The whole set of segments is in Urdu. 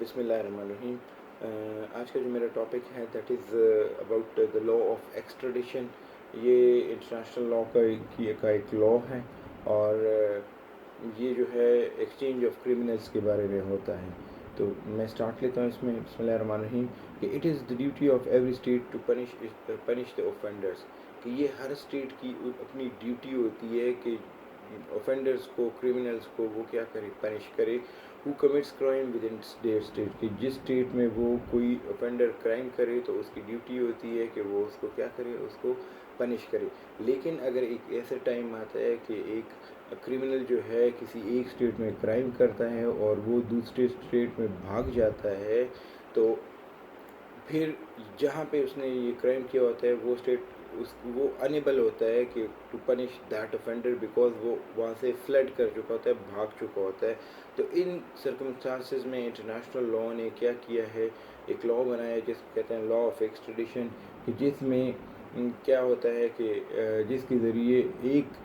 بسم اللہ الرحمن الرحیم۔ آج کا جو میرا ٹاپک ہے that is about the law of extradition. یہ انٹرنیشنل لا کا ایک لا ہے، اور یہ جو ہے ایکسچینج آف کرمنلس کے بارے میں ہوتا ہے۔ تو میں اسٹارٹ لیتا ہوں اس میں، بسم اللہ الرحمن الرحیم، کہ it is the duty of every state to punish the offenders, کہ یہ ہر اسٹیٹ کی اپنی ڈیوٹی ہوتی ہے کہ اوفینڈرس کو، کرمنلس کو وہ کیا کرے، پنش کرے۔ Who commits crime within their state, کہ جس اسٹیٹ میں وہ کوئی اوفینڈر کرائم کرے تو اس کی ڈیوٹی ہوتی ہے کہ وہ اس کو کیا کرے، اس کو پنش کرے۔ لیکن اگر ایک ایسا ٹائم آتا ہے کہ ایک کرمنل جو ہے کسی ایک اسٹیٹ میں کرائم کرتا ہے اور وہ دوسرے اسٹیٹ میں بھاگ جاتا ہے، تو پھر جہاں پہ اس نے یہ کرائم کیا ہوتا ہے وہ اسٹیٹ وہ انیبل ہوتا ہے کہ to punish that offender, because وہ وہاں سے فلڈ کر چکا ہوتا ہے، بھاگ چکا ہوتا ہے۔ تو ان سرکمسٹانسز میں انٹرنیشنل لا نے کیا کیا ہے، ایک لا بنایا جس کو کہتے ہیں لا آف ایکسٹریڈیشن، کہ جس میں کیا ہوتا ہے کہ جس کے ذریعے ایک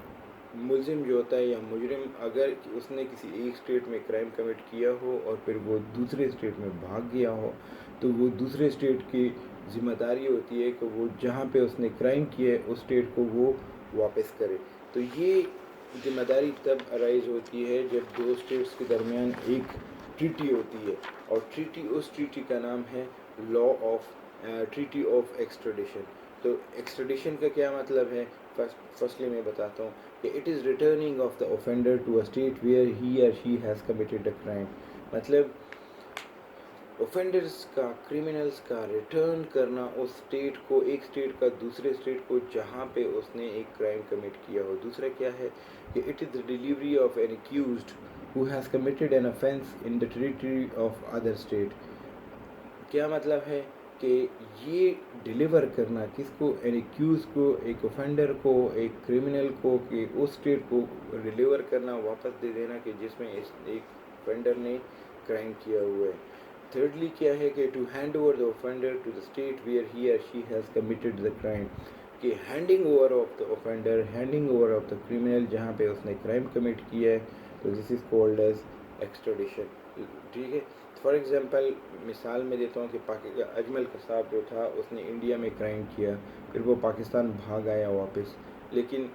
ملزم جو ہوتا ہے یا مجرم، اگر اس نے کسی ایک اسٹیٹ میں کرائم کمٹ کیا ہو اور پھر وہ دوسرے اسٹیٹ میں بھاگ گیا ہو، تو وہ دوسرے اسٹیٹ کی ذمہ داری ہوتی ہے کہ وہ جہاں پہ اس نے کرائم کیا ہے اس اسٹیٹ کو وہ واپس کرے۔ تو یہ ذمہ داری تب ارائز ہوتی ہے جب دو اسٹیٹس کے درمیان ایک ٹریٹی ہوتی ہے، اور اس ٹریٹی کا نام ہے law of treaty of extradition. تو ایکسٹریڈیشن کا کیا مطلب ہے، فرسٹلی میں بتاتا ہوں کہ it is returning of the offender to a state where he or she has committed a crime. مطلب اوفینڈرس کا، کرمنلس کا ریٹرن کرنا اس اسٹیٹ کو، ایک اسٹیٹ کا دوسرے اسٹیٹ کو جہاں پہ اس نے ایک کرائم کمٹ کیا ہو۔ دوسرا کیا ہے کہ it is the delivery of an accused who has committed an offense in the territory of other state. کیا مطلب ہے کہ یہ ڈیلیور کرنا کس کو، این ایکیوز کو، ایک اوفینڈر کو، ایک کرمنل کو، کہ اس اسٹیٹ کو ڈیلیور کرنا، واپس دے دینا کہ جس میں ایک اوفینڈر نے کرائم کیا ہوا ہے۔ تھرڈلی کیا ہے کہ to hand over the offender to the state where he or she has committed the crime, کہ handing over of the offender, handing over of the criminal جہاں پہ اس نے کرائم کمٹ کیا ہے، تو this is called as extradition. ٹھیک ہے، فار ایگزامپل مثال میں دیتا ہوں کہ اجمل قصاب جو تھا اس نے انڈیا میں کرائم کیا، پھر وہ پاکستان بھاگ آیا واپس، لیکن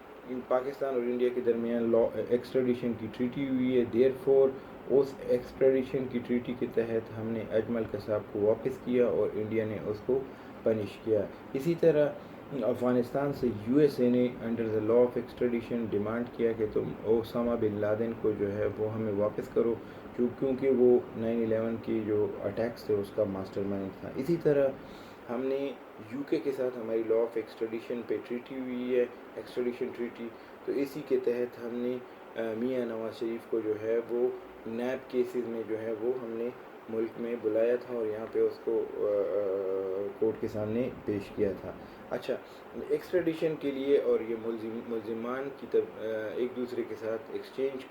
پاکستان اور انڈیا کے درمیان لا ایکسٹریڈیشن کی ٹریٹی ہوئی ہے۔ دیر فور اس ایکسٹریڈیشن کی ٹریٹی کے تحت ہم نے اجمل قصاب کو واپس کیا اور انڈیا نے اس کو پنش کیا۔ اسی طرح افغانستان سے یو ایس اے نے under the law of extradition demand کیا کہ تم اسامہ بن لادن کو جو ہے وہ ہمیں واپس کرو، کیونکہ وہ 9/11 کی جو اٹیکس تھے اس کا ماسٹر مائنڈ تھا۔ اسی طرح ہم نے یو کے ساتھ ہماری لا آف ایکسٹریڈیشن پہ ٹریٹی ہوئی ہے، ایکسٹریڈیشن ٹریٹی، تو اسی کے تحت ہم نے میاں نواز شریف کو جو ہے وہ نیب کیسز میں جو ہے وہ ہم نے ملک میں بلایا تھا اور یہاں پہ اس کو کورٹ کے سامنے پیش کیا تھا۔ اچھا، ایکسٹریڈیشن کے لیے اور یہ ملزمان کی ایک دوسرے کے ساتھ ایکسچینج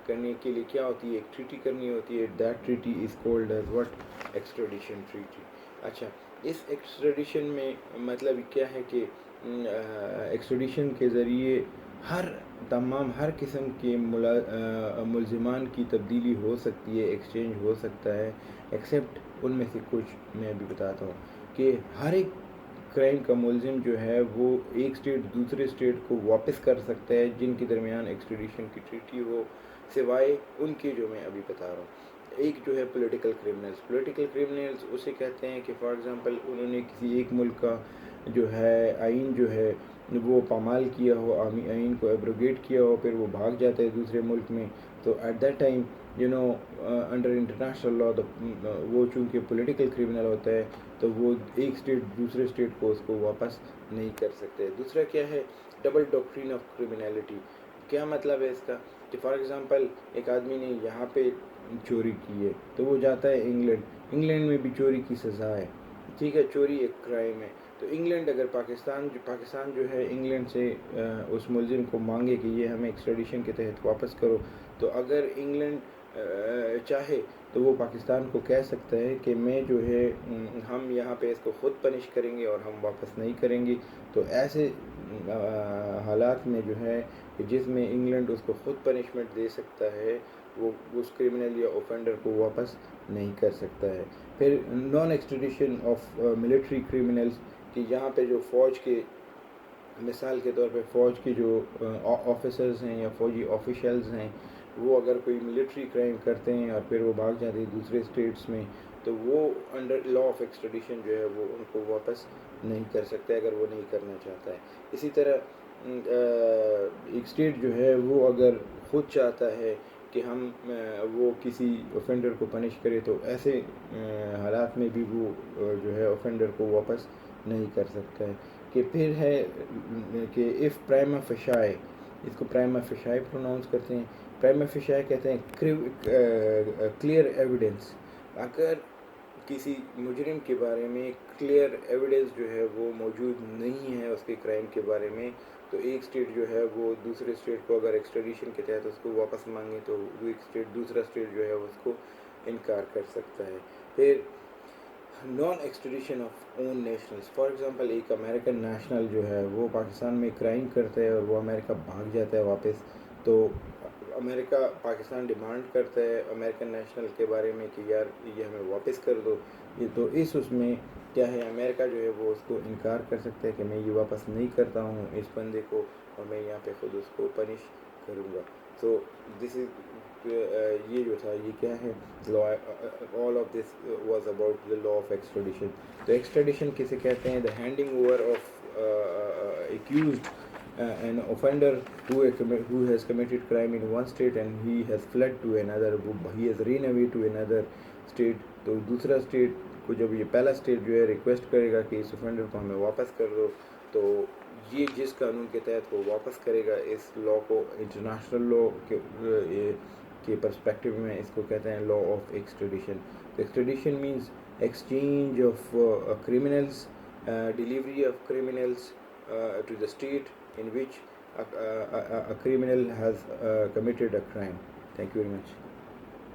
کرنے کے لیے کیا ہوتی ہے، ایک ٹریٹی کرنی ہوتی ہے، that treaty is called as what, extradition treaty. اچھا، اس ایکسٹریڈیشن میں مطلب کیا ہے کہ ایکسٹریڈیشن کے ذریعے ہر قسم کے ملزمان کی تبدیلی ہو سکتی ہے، ایکسچینج ہو سکتا ہے، ایکسیپٹ ان میں سے کچھ میں بھی بتاتا ہوں کہ ہر ایک کرائم کا ملزم جو ہے وہ ایک اسٹیٹ دوسرے اسٹیٹ کو واپس کر سکتا ہے جن کے درمیان ایکسٹریڈیشن کی ٹریٹی ہو، سوائے ان کے جو میں ابھی بتا رہا ہوں۔ ایک جو ہے پولیٹیکل کرمنلز اسے کہتے ہیں کہ فار ایگزامپل انہوں نے کسی ایک ملک کا جو ہے آئین جو ہے وہ پامال کیا ہو، آئین کو ایبروگیٹ کیا ہو، پھر وہ بھاگ جاتا ہے دوسرے ملک میں، تو at that time under international law وہ چونکہ پولیٹیکل کرمنل ہوتا ہے تو وہ ایک اسٹیٹ دوسرے اسٹیٹ کو اس کو واپس نہیں کر سکتے۔ دوسرا کیا ہے، ڈبل ڈاکٹرین آف کرمنالٹی۔ کیا مطلب ہے اس کا کہ فار ایگزامپل ایک آدمی نے یہاں پہ چوری کی ہے تو وہ جاتا ہے انگلینڈ میں بھی چوری کی سزا ہے، ٹھیک ہے، چوری ایک کرائم ہے، تو انگلینڈ اگر پاکستان جو ہے انگلینڈ سے اس ملزم کو مانگے کہ یہ ہمیں ایکسٹریڈیشن کے تحت واپس کرو، تو اگر انگلینڈ چاہے تو وہ پاکستان کو کہہ سکتا ہے کہ میں جو ہے ہم یہاں پہ اس کو خود پنش کریں گے اور ہم واپس نہیں کریں گے۔ تو ایسے حالات میں جو ہے کہ جس میں انگلینڈ اس کو خود پنشمنٹ دے سکتا ہے، وہ اس کرمنل یا اوفینڈر کو واپس نہیں کر سکتا ہے. پھر naan extradition of military criminals کہ جہاں پہ جو فوج کے مثال کے طور پہ فوج کے جو آفیسرز ہیں یا فوجی آفیشلز ہیں وہ اگر کوئی ملٹری کرائم کرتے ہیں اور پھر وہ بھاگ جاتے ہیں دوسرے اسٹیٹس میں تو وہ انڈر لا آف ایکسٹریڈیشن جو ہے وہ ان کو واپس نہیں کر سکتے اگر وہ نہیں کرنا چاہتا ہے. اسی طرح ایک اسٹیٹ جو ہے وہ اگر خود چاہتا ہے کہ ہم وہ کسی اوفینڈر کو پنش کرے تو ایسے حالات میں بھی وہ جو ہے اوفینڈر کو واپس نہیں کر سکتا ہے. کہ پھر ہے کہ اف پرائما فشائے اس کو پرائما فشائے پروناؤنس کرتے ہیں. پرائما فشائے کہتے ہیں کلیئر ایویڈنس. اگر کسی مجرم کے بارے میں کلیئر ایویڈنس جو ہے وہ موجود نہیں ہے اس کے کرائم کے بارے میں تو ایک اسٹیٹ جو ہے وہ دوسرے اسٹیٹ کو اگر ایکسٹریڈیشن کے تحت اس کو واپس مانگے تو ایک اسٹیٹ دوسرا اسٹیٹ جو ہے اس کو انکار کر سکتا ہے. پھر naan extradition of own nationals. For example ایک امریکن نیشنل جو ہے وہ پاکستان میں کرائم کرتا ہے اور وہ امریکہ بھاگ جاتا ہے واپس تو امریکہ پاکستان ڈیمانڈ کرتا ہے امریکن نیشنل کے بارے میں کہ یار یہ ہمیں واپس کر دو. یہ تو اس میں کیا ہے امریکہ جو ہے وہ اس کو انکار کر سکتا ہے کہ میں یہ واپس نہیں کرتا ہوں اس بندے کو اور میں یہاں پہ خود اس کو پنش کروں گا. تو دس از یہ جو تھا یہ کیا ہے all of this was about the law of extradition. تو ایکسٹریڈیشن کسے کہتے ہیں؟ The handing over of accused an offender who has committed crime in one state and he has fled to another, he has ran away to another state. تو دوسرا اسٹیٹ کو جب یہ پہلا اسٹیٹ جو ہے ریکویسٹ کرے گا کہ اس اوفینڈر کو ہمیں واپس کر دو تو یہ جس قانون کے تحت وہ واپس کرے گا اس لا کو انٹرنیشنل لا کے پرسپیکٹیو میں اس کو کہتے ہیں لا of extradition. Extradition means exchange of criminals, delivery of criminals to the state in which a criminal has committed a crime. Thank you very much.